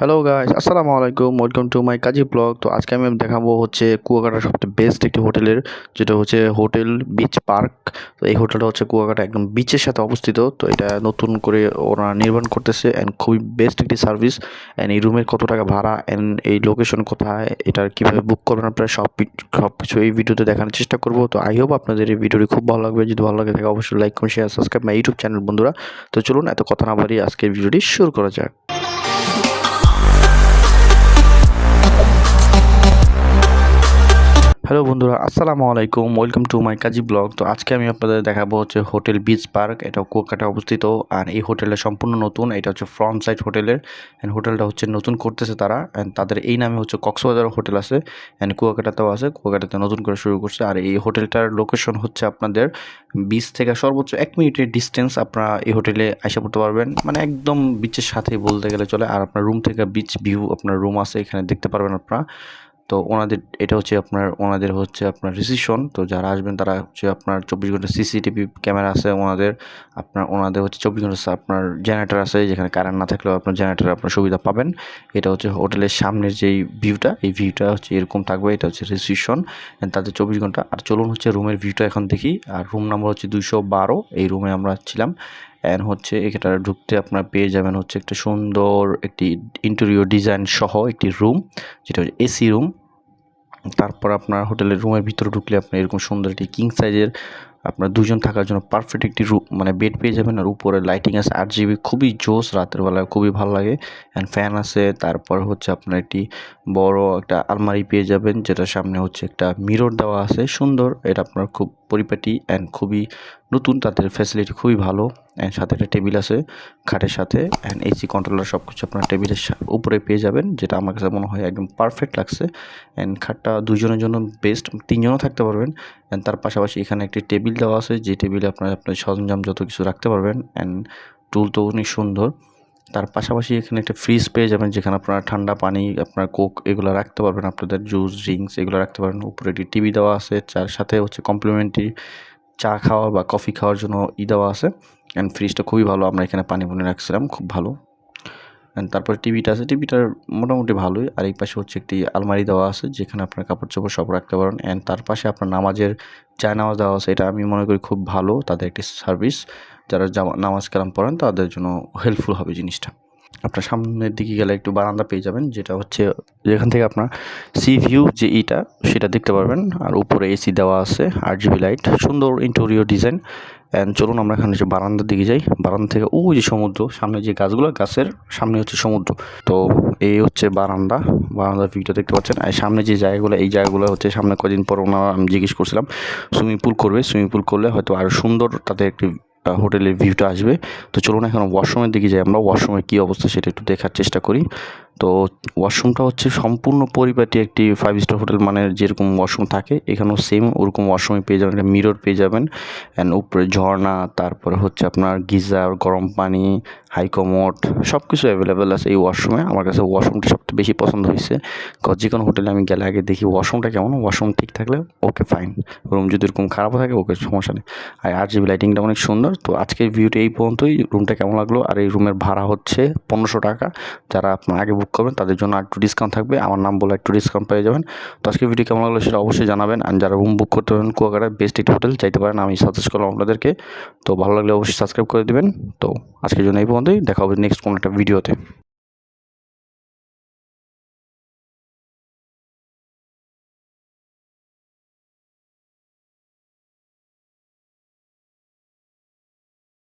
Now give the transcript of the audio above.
Hello guys, আসসালামু আলাইকুম। Welcome to my Kazi blog. তো আজকে আমি দেখাবো হচ্ছে কুয়াকাটার সবচেয়ে বেস্ট একটি হোটেলের, যেটা হচ্ছে হোটেল বিচ পার্ক। তো এই হোটেলটা হচ্ছে কুয়াকাটা একদম বিচের সাথে অবস্থিত। তো এটা নতুন করে ওরা নির্মাণ করতেছে অ্যান্ড খুবই বেস্ট একটি সার্ভিস। অ্যান্ড এই রুমের কত টাকা ভাড়া অ্যান্ড এই লোকেশন কোথায়, এটার কীভাবে বুক করবেন আপনারা সব কিছু এই ভিডিওতে দেখানোর চেষ্টা করবো। তো আই হোপ আপনাদের এই ভিডিওটি খুব ভালো লাগবে। যদি ভালো লাগে থাকে অবশ্যই লাইক করুন, share, subscribe my YouTube channel বন্ধুরা। তো চলুন এত কথা না বাড়িয়ে আজকের ভিডিওটি শুরু করা যাক। হ্যালো বন্ধুরা, আসসালামু আলাইকুম। Welcome to my Kazi blog. তো আজকে আমি আপনাদের দেখাবো হচ্ছে হোটেল বিচ পার্ক। এটা কুয়াকাটা অবস্থিত। আর এই হোটেলটা সম্পূর্ণ নতুন। এটা হচ্ছে ফ্রন্ট সাইড হোটেলের। অ্যান্ড হোটেলটা হচ্ছে নতুন করতেছে তারা। অ্যান্ড তাদের এই নামে হচ্ছে কক্সবাজার হোটেল আছে, অ্যান্ড কুয়াকাটাতেও আছে। কুয়াকাটাতে নতুন করে শুরু করছে। আর এই হোটেলটার লোকেশন হচ্ছে আপনাদের বিচ থেকে সর্বোচ্চ 1 মিনিটের ডিস্টেন্স। আপনারা এই হোটেলে এসে পড়তে পারবেন, মানে একদম বিচের সাথেই বলতে গেলে চলে। আর আপনার রুম থেকে বিচ ভিউ আপনার রুম আছে, এখানে দেখতে পারবেন আপনারা। তো এটা হচ্ছে আপনার রিসিপশন। তো যারা আসবেন তারা হচ্ছে আপনার 24 ঘন্টা সিসিটিভি ক্যামেরা আছে ওনাদের হচ্ছে 24 ঘন্টা আপনার জেনারেটর আছে, যেখানে কারেন্ট না থাকলেও আপনার জেনারেটর আপনার সুবিধা পাবেন। এটা হচ্ছে হোটেলের সামনের যেই ভিউটা, এই ভিউটা হচ্ছে এরকম থাকবে। এটা হচ্ছে রিসিপশন তাদের 24 ঘন্টা। আর চলুন হচ্ছে রুমের ভিউটা এখন দেখি। আর রুম নাম্বার হচ্ছে 212। এই রুমে আমরা ছিলাম। অ্যান্ড হচ্ছে এখানটা ঢুকতে আপনার পেয়ে যাবেন হচ্ছে একটা সুন্দর একটি ইন্টেরিয়র ডিজাইন সহ একটি রুম, যেটা হচ্ছে এসি রুম। তারপর আপনার হোটেলের রুমের ভিতরে ঢুকলে আপনার এরকম সুন্দর একটি কিং সাইজের আপনার দুজন থাকার জন্য পারফেক্ট একটি রুম, মানে বেড পেয়ে যাবেন। আর উপরে লাইটিং আছে 8 GB, খুবই জোস, রাতের বেলা খুবই ভালো লাগে। অ্যান্ড ফ্যান আছে। তারপর হচ্ছে আপনার একটি বড় একটা আলমারি পেয়ে যাবেন, যেটার সামনে হচ্ছে একটা মিরর দেওয়া আছে সুন্দর। এটা আপনার খুব পরিপাটি অ্যান্ড খুবই নতুন, তাদের ফ্যাসিলিটি খুবই ভালো। অ্যান্ড সাথে একটা টেবিল আছে খাটের সাথে, অ্যান্ড এসি কন্ট্রোলার সব কিছু আপনার টেবিলের উপরে পেয়ে যাবেন, যেটা আমার কাছে মনে হয় একদম পারফেক্ট লাগছে। অ্যান্ড খাটটা দুজনের জন্য বেস্ট, তিনজনও থাকতে পারবেন। অ্যান্ড তার পাশাপাশি এখানে একটি টেবিল দেওয়া আছে, যে টেবিলে আপনার সরঞ্জাম যত কিছু রাখতে পারবেন। অ্যান্ড টুল তো অনেক সুন্দর। তার পাশাপাশি এখানে একটা ফ্রিজ পেয়ে যাবেন, যেখানে আপনারা ঠান্ডা পানি, আপনার কোক এগুলো রাখতে পারবেন, আপনাদের জুস ড্রিঙ্কস এগুলো রাখতে পারেন। উপরে একটি টিভি দেওয়া আছে, যার সাথে হচ্ছে কমপ্লিমেন্টারি চা খাওয়া বা কফি খাওয়ার জন্য দেওয়া আছে। অ্যান্ড ফ্রিজটা খুবই ভালো, আমরা এখানে পানি রাখছিলাম, খুব ভালো। অ্যান্ড তারপরে টিভিটা আছে, টিভিটার মোটামুটি ভালোই। আর এই পাশে হচ্ছে একটি আলমারি দেওয়া আছে, যেখানে আপনার কাপড় চোপড় সব রাখতে পারেন। অ্যান্ড তার পাশে আপনার নামাজের জায়নামাজ দেওয়া আছে। এটা আমি মনে করি খুব ভালো তাদের একটি সার্ভিস। যারা নামাজ কালাম পড়েন তাদের জন্য হেল্পফুল হবে জিনিসটা। আপনার সামনের দিকে গেলে একটু বারান্দা পেয়ে যাবেন, যেটা হচ্ছে যেখান থেকে আপনার সি ভিউ যে সেটা দেখতে পারবেন। আর উপরে এসি দেওয়া আছে, 8 GB লাইট, সুন্দর ইন্টেরিয়র ডিজাইন। অ্যান্ড চলুন আমরা এখানে যে বারান্দার দিকে যাই। বারান্দা থেকে ওই যে সমুদ্র, সামনে যে গাছগুলো, গাছের সামনে হচ্ছে সমুদ্র। তো এই হচ্ছে বারান্দার ভিউটা দেখতে পাচ্ছেন। আর সামনে যে জায়গাগুলো, এই জায়গাগুলো হচ্ছে সামনে কদিন পর আমি জিজ্ঞেস করছিলাম সুইমিং পুল করবে। সুইমিং পুল করলে হয়তো আরও সুন্দর তাদের একটি হোটেলের ভিউটা আসবে। তো চলুন এখন ওয়াশরুমের দিকে যাই। আমরা ওয়াশরুমের কী অবস্থা সেটা একটু দেখার চেষ্টা করি। তো ওয়াশরুমটা হচ্ছে সম্পূর্ণ পরিপাটি একটি 5 স্টার হোটেল মানে যেরকম ওয়াশরুম থাকে এখানেও সেম ওরকম ওয়াশরুমে পেয়ে যাবেন। একটা মিরর পেয়ে যাবেন, অ্যান্ড উপরে ঝর্ণা, তারপরে হচ্ছে আপনার গিজার, গরম পানি, হাইকমোড সব কিছু অ্যাভেলেবেল আছে এই ওয়াশরুমে। আমার কাছে ওয়াশরুমটা সবচেয়ে বেশি পছন্দ হয়েছে, যে কোনো হোটেলে আমি গেলে আগে দেখি ওয়াশরুমটা কেমন। ওয়াশরুম ঠিক থাকলে ওকে ফাইন, রুম যদি এরকম খারাপও থাকে ওকে সমস্যা নেই। আর 8 GB লাইটিংটা অনেক সুন্দর। তো আজকের ভিডিওটি এই পর্যন্তই। রুমটা কেমন লাগলো, আর এই রুমের ভাড়া হচ্ছে 1500 টাকা। যারা আপনার আগে বুক করবেন তাদের জন্য একটু ডিসকাউন্ট থাকবে, আমার নাম বলে একটু ডিসকাউন্ট পেয়ে যাবেন। তো আজকের ভিডিও কেমন লাগলো সেটা অবশ্যই জানাবেন। আর যারা রুম বুক করতে পারেন কুয়াকাটার বেস্ট একটি হোটেল চাইতে পারেন, আমি সাজেস্ট করলাম আপনাদেরকে। তো ভালো লাগলে অবশ্যই সাবস্ক্রাইব করে দেবেন। তো আজকের জন্য এই পর্যন্তই, দেখা হবে নেক্সট কোনো একটা ভিডিওতে।